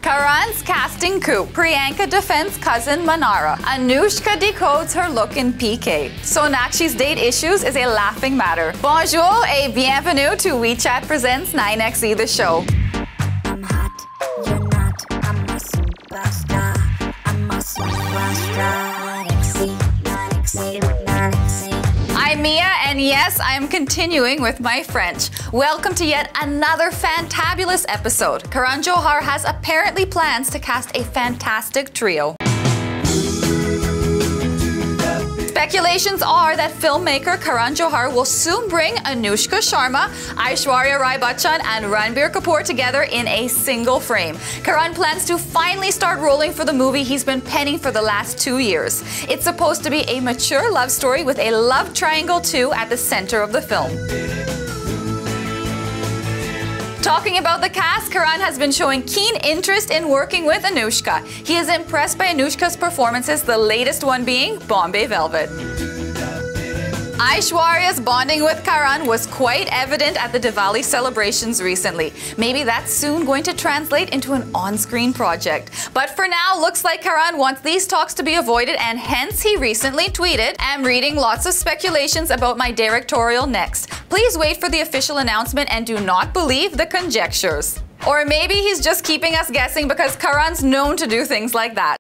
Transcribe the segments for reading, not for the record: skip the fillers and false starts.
Karan's casting coup. Priyanka defends cousin Mannara. Anushka decodes her look in Peekay. Sonakshi's date issues is a laughing matter. Bonjour et bienvenue to WeChat presents 9XE the show. I'm hot, you're not, I'm a superstar. I'm a superstar. 9XE, 9XE. I'm Mia, and yes, I am continuing with my French. Welcome to yet another fantabulous episode. Karan Johar has apparently plans to cast a fantastic trio. Speculations are that filmmaker Karan Johar will soon bring Anushka Sharma, Aishwarya Rai Bachchan and Ranbir Kapoor together in a single frame. Karan plans to finally start rolling for the movie he's been penning for the last 2 years. It's supposed to be a mature love story with a love triangle too at the center of the film. Talking about the cast, Karan has been showing keen interest in working with Anushka. He is impressed by Anushka's performances, the latest one being Bombay Velvet. Aishwarya's bonding with Karan was quite evident at the Diwali celebrations recently. Maybe that's soon going to translate into an on-screen project. But for now, looks like Karan wants these talks to be avoided, and hence he recently tweeted, "I'm reading lots of speculations about my directorial next. Please wait for the official announcement and do not believe the conjectures." Or maybe he's just keeping us guessing because Karan's known to do things like that.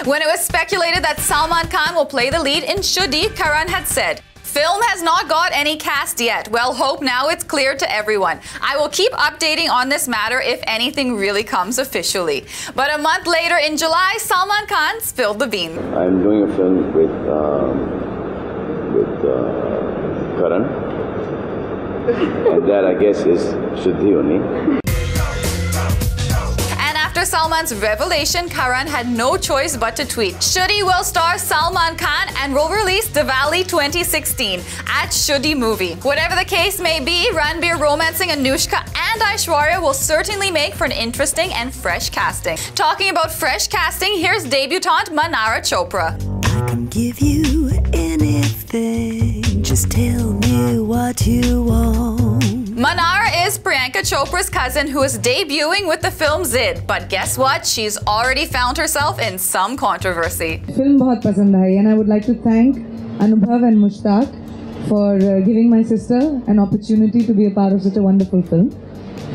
When it was speculated that Salman Khan will play the lead in Shraddha, Karan had said, "Film has not got any cast yet. Well, hope now it's clear to everyone. I will keep updating on this matter if anything really comes officially." But a month later in July, Salman Khan spilled the beans. I'm doing a film with Karan, and that I guess is Shraddha only. After Salman's revelation, Karan had no choice but to tweet, "Shraddha will star Salman Khan and will release Diwali 2016 at Shraddha movie." Whatever the case may be, Ranbir romancing Anushka and Aishwarya will certainly make for an interesting and fresh casting. Talking about fresh casting, here's debutante Mannara Chopra. I can give you anything, just tell me what you want. Mannara is Priyanka Chopra's cousin who is debuting with the film Zid. But guess what? She's already found herself in some controversy. Film बहुत पसंद आई, and I would like to thank Anubhav and Mushtaq for giving my sister an opportunity to be a part of such a wonderful film.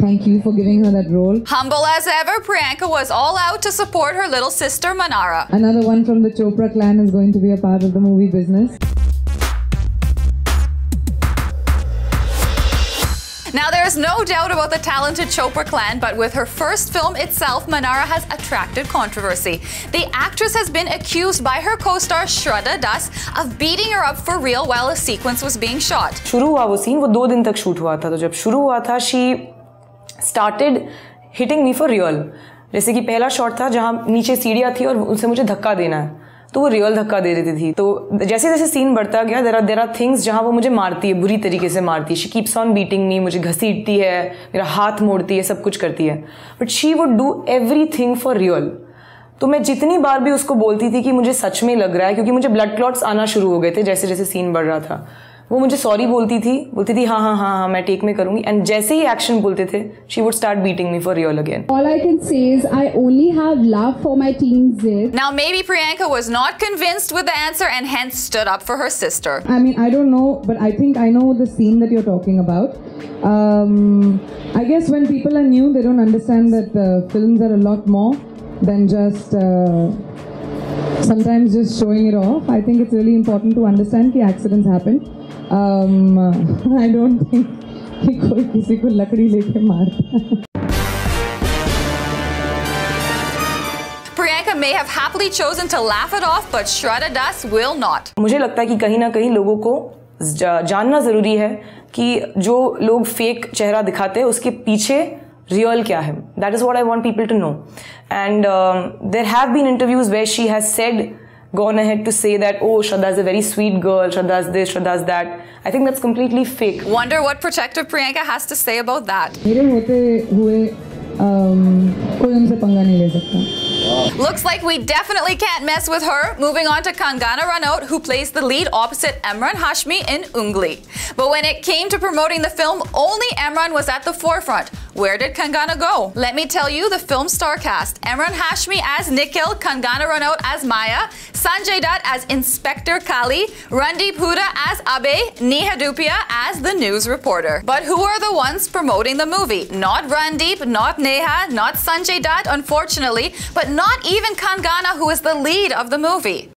Thank you for giving her that role. Humble as ever, Priyanka was all out to support her little sister Mannara. Another one from the Chopra clan is going to be a part of the movie business. Now, there's no doubt about the talented Chopra clan, but with her first film itself, Mannara has attracted controversy. The actress has been accused by her co-star Shraddha of beating her up for real while a sequence was being shot. शुरू हुआ वो scene, वो 2 दिन तक shoot हुआ था, तो जब शुरू हुआ था, she started hitting me for real. जैसे कि पहला शॉट था जहाँ नीचे सीढ़ियाँ थी और उनसे मुझे धक्का देना है, तो वो रियल धक्का दे रही थी। तो जैसे जैसे सीन बढ़ता गया, देर आर थिंग्स जहाँ वो मुझे मारती है, बुरी तरीके से मारती है। शी कीप्स ऑन बीटिंग मी, मुझे घसीटती है, मेरा हाथ मोड़ती है, सब कुछ करती है। But she would do everything for real. तो मैं जितनी बार भी उसको बोलती थी कि मुझे सच में लग रहा है, क्योंकि मुझे ब्लड क्लॉट्स आना शुरू हो गए थे जैसे जैसे सीन बढ़ रहा था, वो मुझे सॉरी बोलती थी हाँ हाँ हाँ हाँ मैं टेक में करूंगी, एंड जैसे ही एक्शन बोलते थे she would start beating me for real again. All I can say is I only have love for my team Zid. Now maybe Priyanka was not convinced with the answer and hence stood up for her sister. I mean, I don't know, but I think I know the scene that you're talking about. I guess when people are new, they don't understand that films are a lot more than just sometimes just showing it off. I think it's really important to understand that accidents happen. I don't think कि कोई किसी को लकड़ी लेके मारता. Priyanka may have happily chosen to laugh it off, but Shraddha will not. मुझे लगता है कि कहीं ना कहीं लोगों को जानना जरूरी है कि जो लोग फेक चेहरा दिखाते हैं उसके पीछे रियल क्या है. That is what I want people to know. And there have been interviews where she has said, gone ahead to say that, oh, Shraddha is a very sweet girl, Shraddha is this, Shraddha is that. I think that's completely fake. Wonder what protective Priyanka has to say about that. मेरे होते हुए कोई उनसे पंगा नहीं ले सकता. Looks like we definitely can't mess with her. Moving on to Kangana Ranauts, who plays the lead opposite Emraan Hashmi in Ungli. But when it came to promoting the film, only Emraan was at the forefront. Where did Kangana go? Let me tell you the film star cast. Emraan Hashmi as Nikhil, Kangana Ranauts as Maya, Sanjay Dutt as Inspector Kali, Randeep Hooda as Abe, Neha Dupia as the news reporter. But who are the ones promoting the movie? Not Randeep, not Neha, not Sanjay Dutt, unfortunately, but not even Kangana, who is the lead of the movie.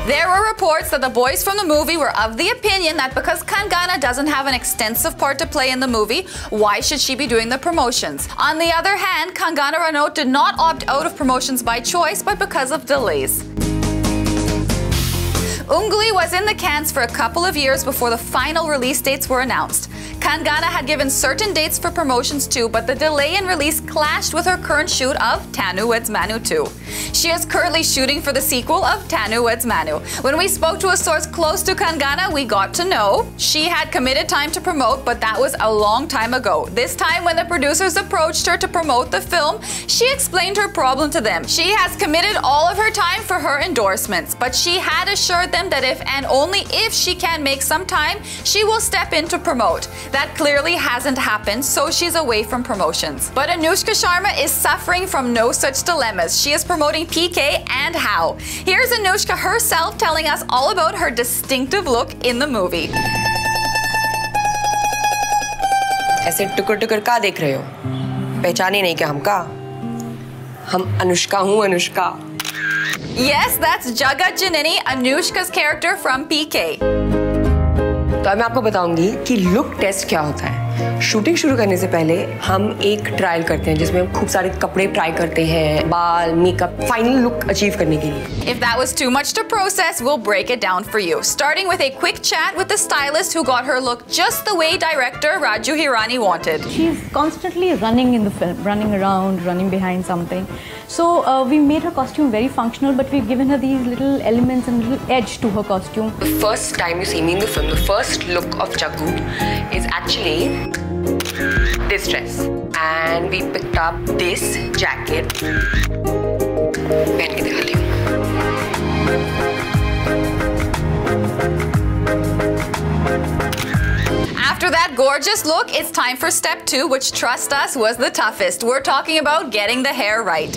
There were reports that the boys from the movie were of the opinion that because Kangana doesn't have an extensive part to play in the movie, why should she be doing the promotions? On the other hand, Kangana Ranauts did not opt out of promotions by choice, but because of delays. Ungli was in the cans for a couple of years before the final release dates were announced. Kangana had given certain dates for promotions too, but the delay in release clashed with her current shoot of Tanu Weds Manu 2. She is currently shooting for the sequel of Tanu Weds Manu. When we spoke to a source close to Kangana, we got to know she had committed time to promote, but that was a long time ago. This time when the producers approached her to promote the film, she explained her problem to them. She has committed all of her time for her endorsements, but she had assured them that if and only if she can make some time, she will step in to promote. That clearly hasn't happened, so she's away from promotions. But Anushka Sharma is suffering from no such dilemmas. She is promoting Peekay and how. Here's Anushka herself telling us all about her distinctive look in the movie. ऐसे टुकर-टुकर का देख रहे हो? पहचाने नहीं क्या हमका? हम अनुष्का हूँ Anushka. Yes, that's Jagat Janani, Anushka's character from Peekay. तो अब मैं आपको बताऊंगी कि लुक टेस्ट क्या होता है. शूटिंग शुरू करने से पहले हम एक ट्रायल करते हैं जिसमें हम खूब सारे कपड़े ट्राई करते हैं, बाल, मेकअप, फाइनल लुक अचीव करने के लिए. If that was too much to process, we'll break it down for you. Starting with a quick chat with the stylist who got her look just the way director Raju Hirani wanted. She's constantly running in the film, running around, running behind something. So we made her costume very functional, but we've given her these little elements and little edge to her costume. The first time you see me in the film, the first look of Jaggu is actually this dress. And we picked up this jacket. पहन के दिखा ली. After that gorgeous look, it's time for step 2, which, trust us, was the toughest. We're talking about getting the hair right.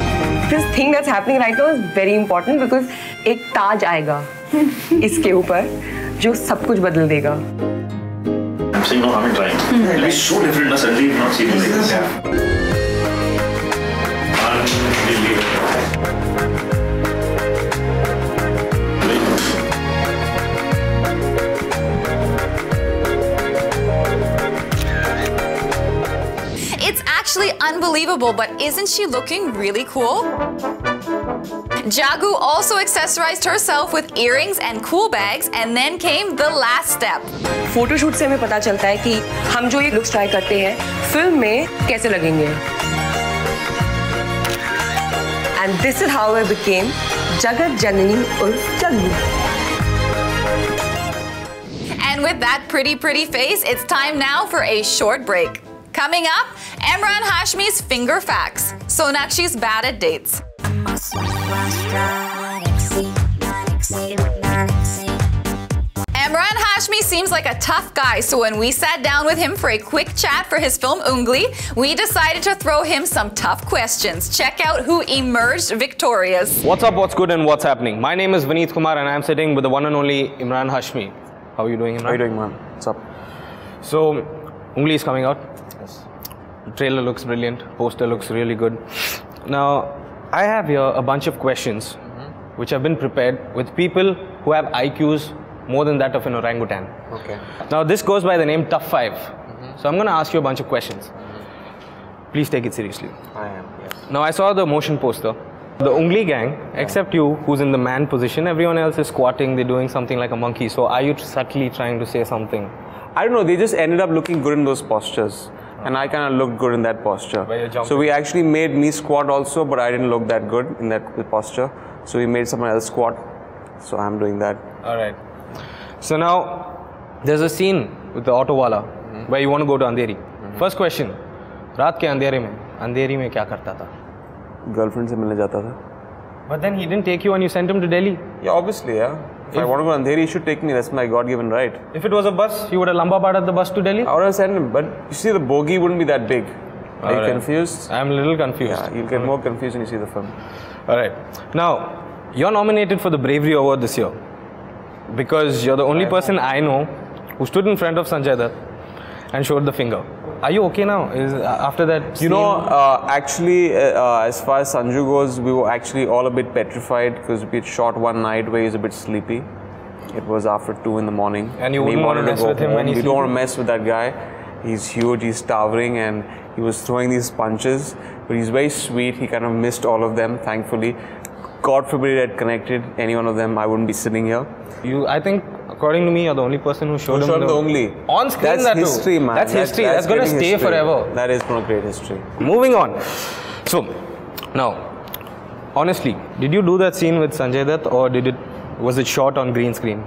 This thing that's happening right now is very important because एक ताज आएगा इसके ऊपर जो सब कुछ बदल देगा. I'm saying no, I'm trying. It'll be so different, suddenly you've not seen it like this. It's actually unbelievable, but isn't she looking really cool? Jaggu also accessorized herself with earrings and cool bags, and then came the last step. Photoshoot से हमें पता चलता है कि हम जो ये looks try करते हैं फिल्म में कैसे लगेंगे. And this is how I became Jagat Janani urf Jaggu. And with that pretty face, it's time now for a short break. Coming up, Emraan Hashmi's finger facts, Sonakshi's bad at dates. Emraan Hashmi seems like a tough guy, so when we sat down with him for a quick chat for his film Ungli, we decided to throw him some tough questions. Check out who emerged victorious. What's up, what's good, and what's happening? My name is Vineet Kumar, and I'm sitting with the one and only Emraan Hashmi. How are you doing, Emraan? How are you doing, man? What's up? So, Ungli is coming out. Yes. The trailer looks brilliant. Poster looks really good. Now, I have here a bunch of questions which have been prepared with people who have IQs more than that of an orangutan. Okay. Now, this goes by the name Tough 5. So, I'm going to ask you a bunch of questions. Please take it seriously. I am, yes. Now, I saw the motion poster. The Ungli gang, except you, who's in the man position, everyone else is squatting, they're doing something like a monkey. So, are you subtly trying to say something? I don't know, they just ended up looking good in those postures. And I kind of looked good in that posture. So we actually made me squat also, but I didn't look that good in that posture. So we made someone else squat. So I'm doing that. Alright. So now, there's a scene with the auto wala where you want to go to Andheri. First question, रात के अंधेरे में अंधेरी में क्या करता था? Girlfriend से मिलने जाता था. But then he didn't take you and you sent him to Delhi. Yeah, obviously, yeah. If I want to go to Andheri, he should take me. That's my God-given right. If it was a bus, you would have lumbabared the bus to Delhi? I would have sent him. But you see, the bogey wouldn't be that big. Are you confused? I'm a little confused. Yeah, you'll get more confused when you see the film. Alright. Now, you're nominated for the Bravery Award this year. Because you're the only person I know who stood in front of Sanjay Dutt and showed the finger. Are you okay now? After that scene? You know, actually, as far as Sanju goes, we were actually all a bit petrified because we had shot one night where he was a bit sleepy. It was after 2 in the morning. And you wouldn't want to mess with him when he's We don't want to mess with that guy. He's huge, he's towering, and he was throwing these punches. But he's very sweet. He kind of missed all of them, thankfully. God forbid it had connected any one of them, I wouldn't be sitting here. I think, according to me, you're the only person who showed him the only. On screen. That's history, man. That's history. That's going to stay forever. That is going to create history. Moving on. So, now, honestly, did you do that scene with Sanjay Dutt or was it shot on green screen?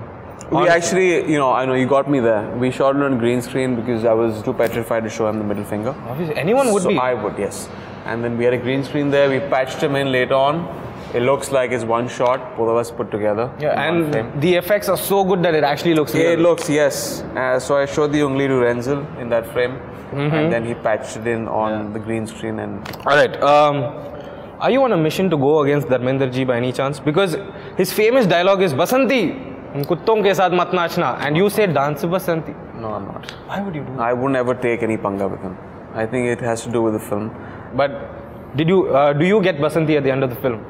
We actually, you know, I know you got me there. We shot it on green screen because I was too petrified to show him the middle finger. Obviously, anyone would be. I would, yes. And then we had a green screen there. We patched him in later on. It looks like it's one shot, both of us put together. Yeah, and the effects are so good that it actually looks real. It looks, yes. So I showed the ungli to Renzel in that frame. And then he patched it in on the green screen. And Alright, are you on a mission to go against Dharmender ji by any chance? Because his famous dialogue is Basanti, kutton ke saath mat nachna, and you say dance Basanti. No, I'm not. Why would you do that? I would never take any panga with him. I think it has to do with the film. But do you get Basanti at the end of the film?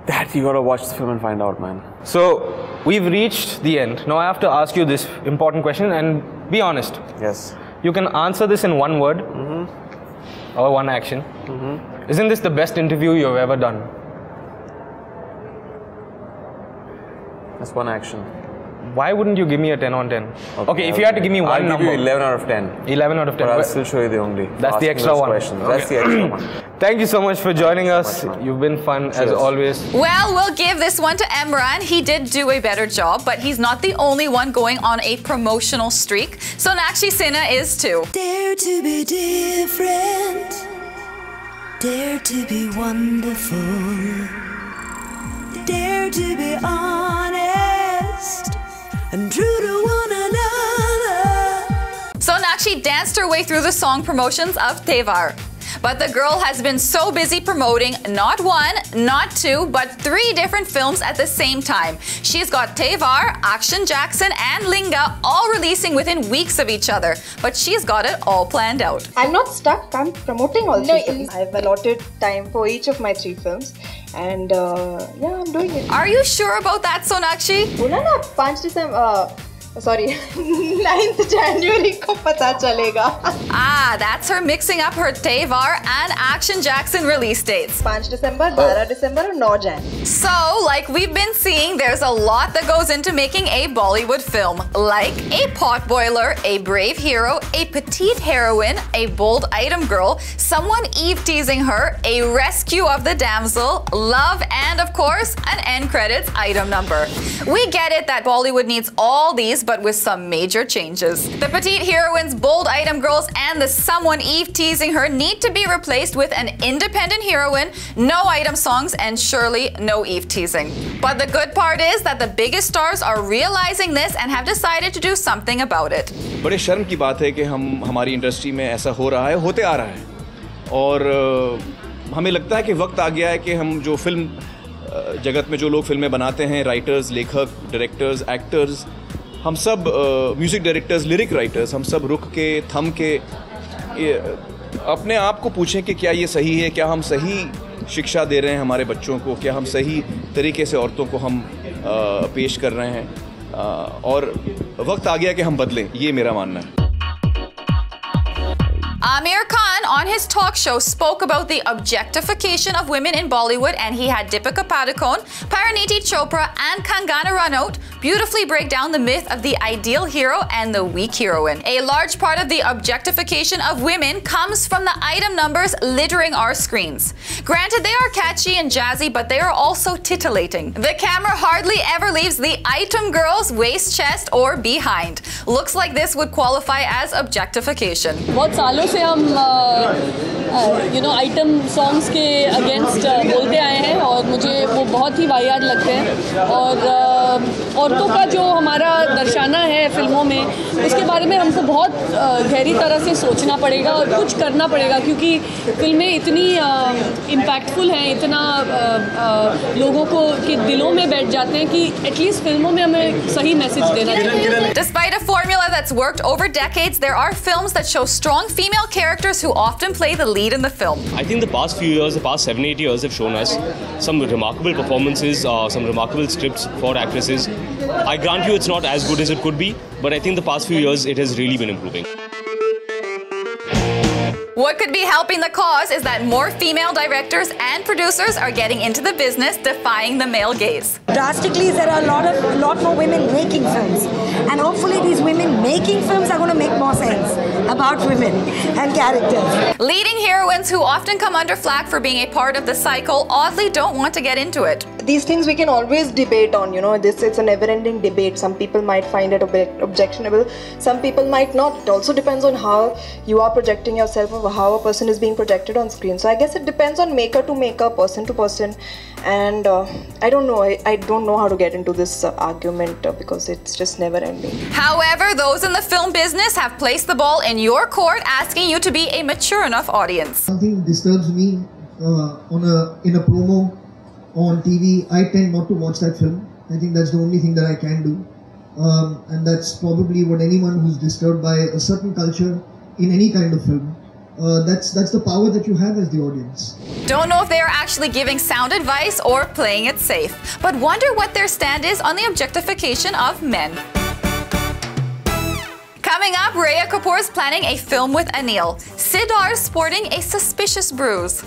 That you gotta watch the film and find out, man. So, we've reached the end. Now I have to ask you this important question and be honest. Yes. You can answer this in one word or one action. Isn't this the best interview you've ever done? That's one action. Why wouldn't you give me a 10 on 10? Okay, if you had to give me one number. I'll give you 11 out of 10. 11 out of 10. But I'll still show you the ungli. That's the extra one. Okay. That's the extra one. Thank you so much for joining us. You've been fun as always. Well, we'll give this one to Emraan. He did do a better job, but he's not the only one going on a promotional streak. Sonakshi Sinha is too. Dare to be different. Dare to be wonderful. Dare to be honest and true to one another. Sonakshi danced her way through the song promotions of Tewar. But the girl has been so busy promoting not one, not two, but 3 different films at the same time. She's got Tewar, Action Jackson and Linga all releasing within weeks of each other. But she's got it all planned out. I'm not stuck, I'm promoting all 3 films. I've allotted time for each of my 3 films. And yeah, I'm doing it. Are you sure about that, Sonakshi? Bola na 5 December. Sorry, 9th January ko pata chalega. Ah, that's her mixing up her Tewar and Action Jackson release dates. 5 December, 12 December and 9 Jan. So, like we've been seeing, there's a lot that goes into making a Bollywood film. Like a potboiler, a brave hero, a petite heroine, a bold item girl, someone eve-teasing her, a rescue of the damsel, love, and of course, an end credits item number. We get it that Bollywood needs all these, but with some major changes. The petite heroines, bold item girls, and the someone eve-teasing her need to be replaced with an independent heroine, no item songs, and surely no eve-teasing. But the good part is that the biggest stars are realizing this and have decided to do something about it. बड़े शर्म की बात है कि हमारी industry में ऐसा हो रहा है, होते आ रहा है, और हमें लगता है कि वक्त आ गया है कि हम जो फिल्म जगत में जो लोग फिल्में बनाते हैं, राइटर्स, लेखक, डायरेक्टर्स, एक्टर्स, हम सब म्यूज़िक डायरेक्टर्स, लिरिक राइटर्स, हम सब रुक के, थम के अपने आप को पूछें कि क्या ये सही है, क्या हम सही शिक्षा दे रहे हैं हमारे बच्चों को, क्या हम सही तरीके से औरतों को हम पेश कर रहे हैं, और वक्त आ गया कि हम बदलें, ये मेरा मानना है। Aamir Khan on his talk show spoke about the objectification of women in Bollywood, and he had Deepika Padukone, Priyanka Chopra and Kangana Ranauts beautifully break down the myth of the ideal hero and the weak heroine. A large part of the objectification of women comes from the item numbers littering our screens. Granted, they are catchy and jazzy, but they are also titillating. The camera hardly ever leaves the item girl's waist, chest or behind. Looks like this would qualify as objectification. बहुत सालों से हम item songs के against बोलते आए हैं और मुझे वो बहुत ही वाहियात लगते हैं और औरतों का जो हमारा दर्शाना है फिल्मों में उसके बारे में हमको बहुत गहरी तरह से सोचना पड़ेगा और कुछ करना पड़ेगा क्योंकि फिल्में इतनी इम्पैक्टफुल हैं, इतना लोगों को के दिलों में बैठ जाते हैं कि एटलीस्ट फिल्मों में हमें सही मैसेज देना चाहिए. Despite a formula that's worked over decades, there are films that show strong female characters who often play the lead in the film. I think the past few years, the past 7-8 years have shown us some remarkable performances, some remarkable scripts for actresses. I grant you it's not as good as it could be, but I think the past few years it has really been improving. What could be helping the cause is that more female directors and producers are getting into the business, defying the male gaze. Drastically, there are a lot more women making films, and hopefully these women making films are going to make more sense about women and characters. Leading heroines who often come under flack for being a part of the cycle oddly don't want to get into it. These things we can always debate on, it's a never-ending debate. Some people might find it a bit objectionable, some people might not. It also depends on how you are projecting yourself or how a person is being projected on screen. So I guess it depends on maker to maker, person to person, and I don't know. I don't know how to get into this argument because it's just never-ending. However, those in the film business have placed the ball in your court, asking you to be a mature enough audience. Something disturbs me in a promo on TV. I tend not to watch that film. I think that's the only thing that I can do, and that's probably what anyone who's disturbed by a certain culture in any kind of film. That's the power that you have as the audience. Don't know if they are actually giving sound advice or playing it safe, but wonder what their stand is on the objectification of men. Coming up, Rhea Kapoor is planning a film with Anil. Siddharth sporting a suspicious bruise.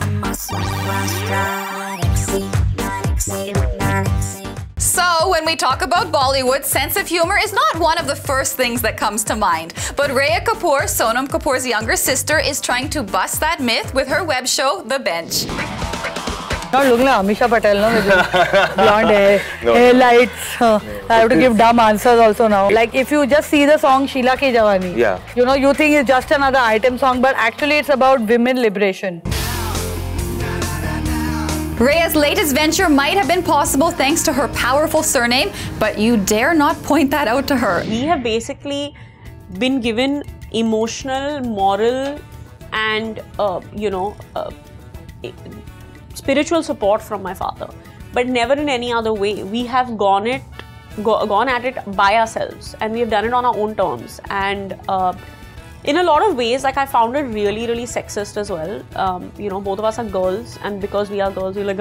So, when we talk about Bollywood, sense of humor is not one of the first things that comes to mind. But Rhea Kapoor, Sonam Kapoor's younger sister, is trying to bust that myth with her web show, The Bench. Not looking like Amisha Patel, no? With blonde hair, hair lights. I have to give dumb answers also now. Like if you just see the song Sheila Ki Jawani, you think it's just another item song, but actually it's about women liberation. Rhea's latest venture might have been possible thanks to her powerful surname, but you dare not point that out to her. We have basically been given emotional, moral, and spiritual support from my father, but never in any other way. We have gone at it by ourselves, and we have done it on our own terms. And in a lot of ways, like I found it really, really sexist as well. Both of us are girls, and because we are girls, we're like,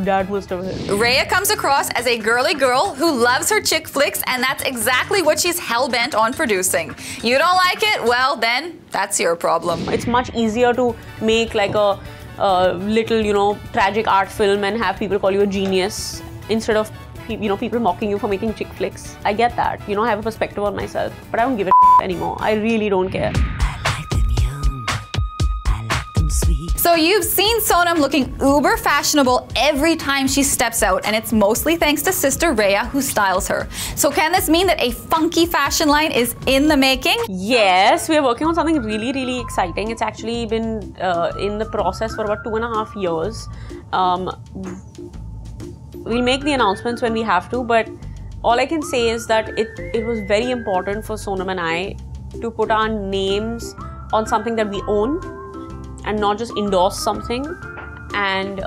dad must have hit. Rhea comes across as a girly girl who loves her chick flicks, and that's exactly what she's hell-bent on producing. You don't like it? Well, then that's your problem. It's much easier to make like a little, tragic art film and have people call you a genius instead of people mocking you for making chick flicks. I get that. I have a perspective on myself, but I don't give a anymore. I really don't care. So you've seen Sonam looking uber fashionable every time she steps out, and it's mostly thanks to sister Rhea who styles her. So can this mean that a funky fashion line is in the making? Yes, we are working on something really, really exciting. It's actually been in the process for about 2.5 years. We'll make the announcements when we have to, but all I can say is that it was very important for Sonam and I to put our names on something that we own and not just endorse something, and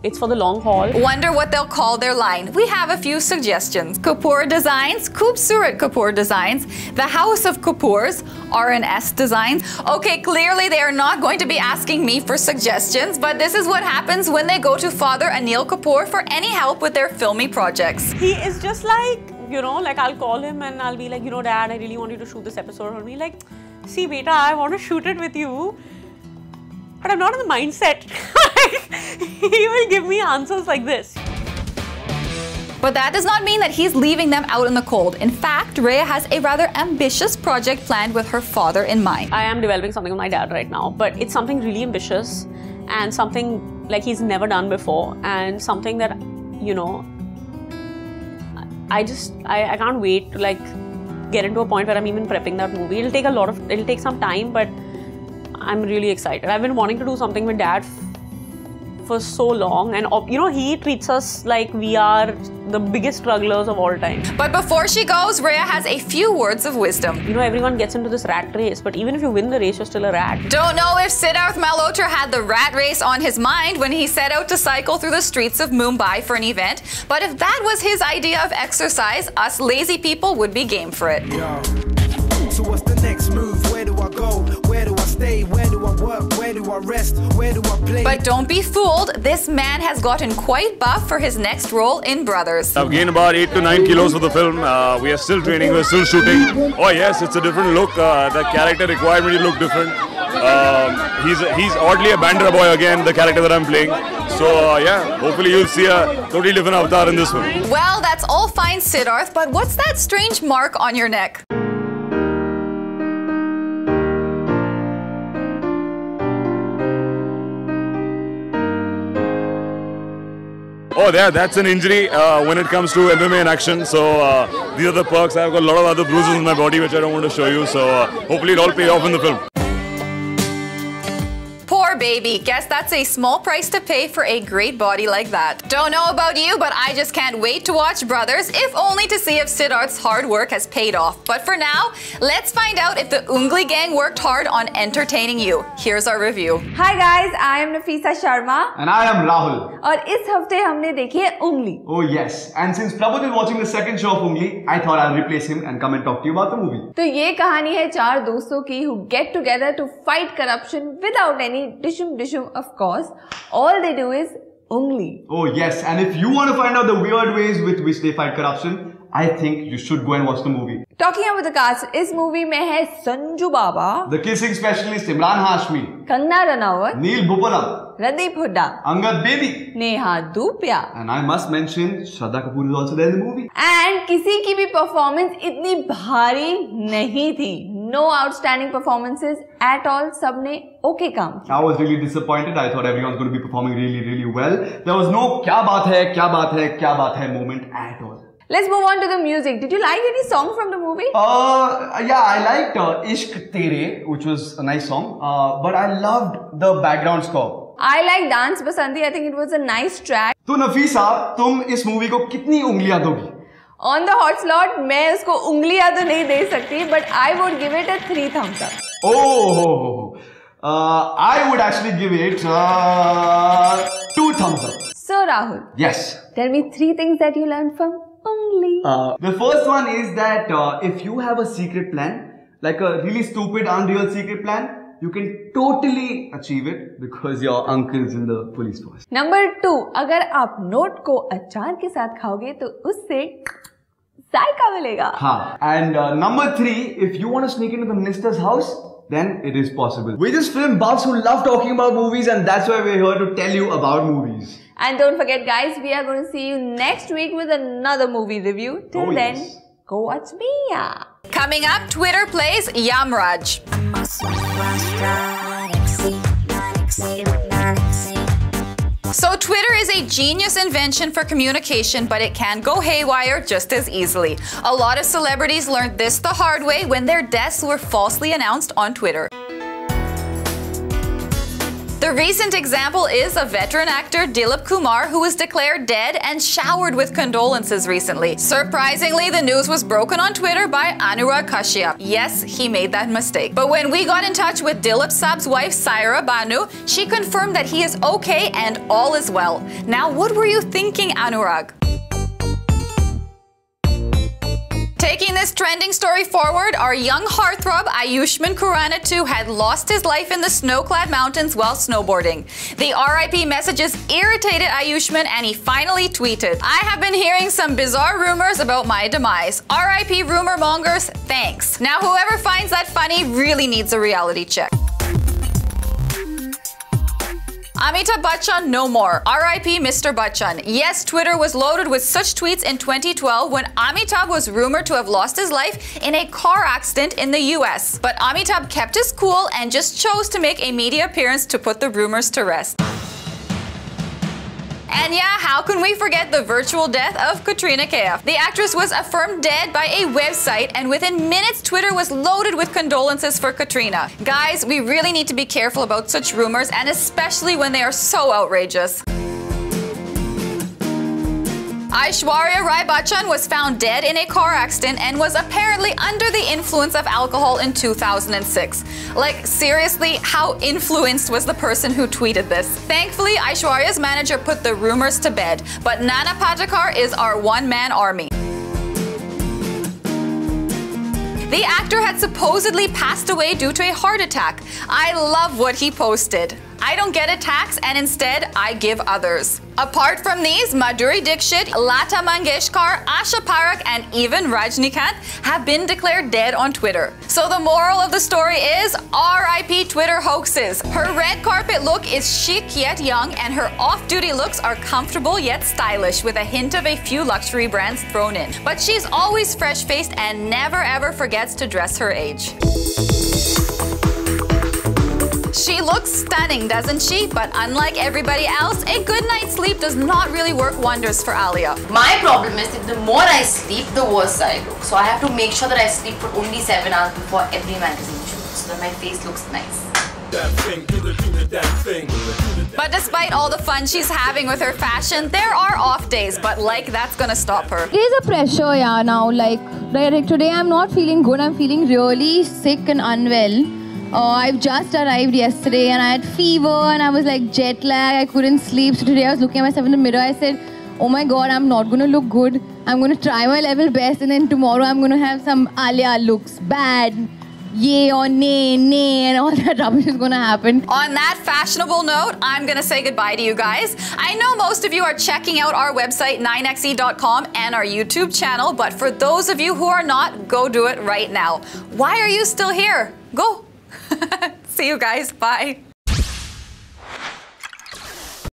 it's for the long haul. Wonder what they'll call their line. We have a few suggestions. Kapoor Designs, Khoobsurat Kapoor Designs, The House of Kapoors, R&S Designs. Okay, clearly they are not going to be asking me for suggestions, but this is what happens when they go to Father Anil Kapoor for any help with their filmy projects. He is just like, like I'll call him and I'll be like, Dad, I really want you to shoot this episode for me. Like, see, beta, I want to shoot it with you, but I'm not in the mindset. He will give me answers like this. But that does not mean that he's leaving them out in the cold. In fact, Rhea has a rather ambitious project planned with her father in mind. I am developing something with my dad right now, but it's something really ambitious and something like he's never done before, and something that, I can't wait to get into a point where I'm even prepping that movie. It'll take some time, but I'm really excited. I've been wanting to do something with Dad for so long, and you know, he treats us like we are the biggest strugglers of all time. But before she goes, Rhea has a few words of wisdom. You know, everyone gets into this rat race, but even if you win the race, you're still a rat. Don't know if Siddharth Malhotra had the rat race on his mind when he set out to cycle through the streets of Mumbai for an event, but if that was his idea of exercise, us lazy people would be game for it. Yo. So what's the next move? Where do I go? Where do I stay? Where do I work? Where do I rest? Where do I play? But don't be fooled, this man has gotten quite buff for his next role in Brothers. I've gained about 8 to 9 kilos for the film. We are still training, we're still shooting. Oh yes, it's a different look. The character required me to look different. He's oddly a Bandra boy again, the character that I'm playing. So yeah, hopefully you'll see a totally different avatar in this one. Well, that's all fine, Siddharth, but what's that strange mark on your neck? Oh, that's an injury when it comes to MMA and action. So these are the perks. I've got a lot of other bruises on my body which I don't want to show you. So hopefully it'll all pay off in the film. Poor baby. Guess that's a small price to pay for a great body like that. Don't know about you, but I just can't wait to watch Brothers, if only to see if Siddharth's hard work has paid off. But for now, let's find out if the Ungli gang worked hard on entertaining you. Here's our review. Hi guys, I am Nafisa Sharma. And I am Rahul. और इस हफ्ते हमने देखी है उंगली. Oh yes, and since Prabodh is watching the second show of Ungli, I thought I'll replace him and come and talk to you about the movie. तो ये कहानी है 4 दोस्तों की who get together to fight corruption without any dishum of course. All they do is ungli. Oh yes, and if you want to find out the weird ways with which they fight corruption, I think you should go and watch the movie. Talking about the cast, इस movie में है Sanju Baba, the kissing specialist Emraan Hashmi, Kangana Ranaut, Neil Bhoopalam, Randeep Hooda, Angad Bedi, Neha Dhupia, and I must mention Shraddha Kapoor is also there in the movie. And किसी की भी performance इतनी भारी नहीं थी. No outstanding performances at all. सबने okay काम. I was really disappointed. I thought everyone's going to be performing really well. There was no क्या बात है moment at all. Let's move on to the music. Did you like any song from the movie? Yeah, I liked Ishq Tere, which was a nice song. But I loved the background score. I like Dance Basanti. I think it was a nice track. तो नफीसा, तुम इस movie को कितनी उंगलियां दोगी? On the hot slot, मैं उसको उंगलियां तो नहीं दे सकती, but I would give it a 3 thumbs up. Oh, I would actually give it 2 thumbs up. So Rahul. Yes. Tell me 3 things that you learned from Ungli. The first one is that if you have a secret plan, like a really stupid, unreal secret plan, you can totally achieve it because your uncle's in the police force. Number 2, अगर आप note को अचार के साथ खाओगे तो उससे जायका मिलेगा. हाँ. And number 3, if you want to sneak into the minister's house, then it is possible. We're just film buffs who love talking about movies, and that's why we're here to tell you about movies. And don't forget guys, we are going to see you next week with another movie review. Till then, go watch Mia. Coming up, Twitter plays Yamraj. So Twitter is a genius invention for communication, but it can go haywire just as easily. A lot of celebrities learned this the hard way when their deaths were falsely announced on Twitter. The recent example is a veteran actor Dilip Kumar, who was declared dead and showered with condolences recently. Surprisingly, the news was broken on Twitter by Anurag Kashyap. Yes, he made that mistake. But when we got in touch with Dilip Sab's wife Saira Banu, she confirmed that he is okay and all is well. Now, what were you thinking, Anurag? Taking this trending story forward, our young heartthrob Ayushmann Khurrana too had lost his life in the snow-clad mountains while snowboarding. The RIP messages irritated Ayushmann and he finally tweeted, "I have been hearing some bizarre rumors about my demise. RIP rumor mongers, thanks." Now whoever finds that funny really needs a reality check. Amitabh Bachchan no more. RIP Mr. Bachchan. Yes, Twitter was loaded with such tweets in 2012 when Amitabh was rumored to have lost his life in a car accident in the US. But Amitabh kept his cool and just chose to make a media appearance to put the rumors to rest. And yeah, how can we forget the virtual death of Katrina Kaif? The actress was affirmed dead by a website, and within minutes, Twitter was loaded with condolences for Katrina. Guys, we really need to be careful about such rumors, and especially when they are so outrageous. Aishwarya Rai Bachchan was found dead in a car accident and was apparently under the influence of alcohol in 2006. Like, seriously, how influenced was the person who tweeted this? Thankfully, Aishwarya's manager put the rumors to bed, but Nana Patekar is our one-man army. The actor had supposedly passed away due to a heart attack. I love what he posted. I don't get attacks, and instead I give others. Apart from these, Madhuri Dixit, Lata Mangeshkar, Asha Parakh, and even Rajnikant have been declared dead on Twitter. So the moral of the story is RIP Twitter hoaxes. Her red carpet look is chic yet young, and her off-duty looks are comfortable yet stylish, with a hint of a few luxury brands thrown in. But she's always fresh-faced and never ever forgets to dress her age. She looks stunning, doesn't she? But unlike everybody else, a good night's sleep does not really work wonders for Alia. My problem is that the more I sleep, the worse I look. So I have to make sure that I sleep for only 7 hours before every magazine shoot, so that my face looks nice. But despite all the fun she's having with her fashion, there are off days, but like that's gonna stop her. It is a pressure, yeah, now. Like today I'm not feeling good, I'm feeling really sick and unwell. I've just arrived yesterday and I had fever and I was like jet lag, I couldn't sleep. So today I was looking at myself in the mirror, I said, oh my god, I'm not going to look good. I'm going to try my level best, and then tomorrow I'm going to have some Alia looks bad. Yay or nay, and all that rubbish is going to happen. On that fashionable note, I'm going to say goodbye to you guys. I know most of you are checking out our website 9xe.com and our YouTube channel, but for those of you who are not, go do it right now. Why are you still here? Go. See you guys. Bye.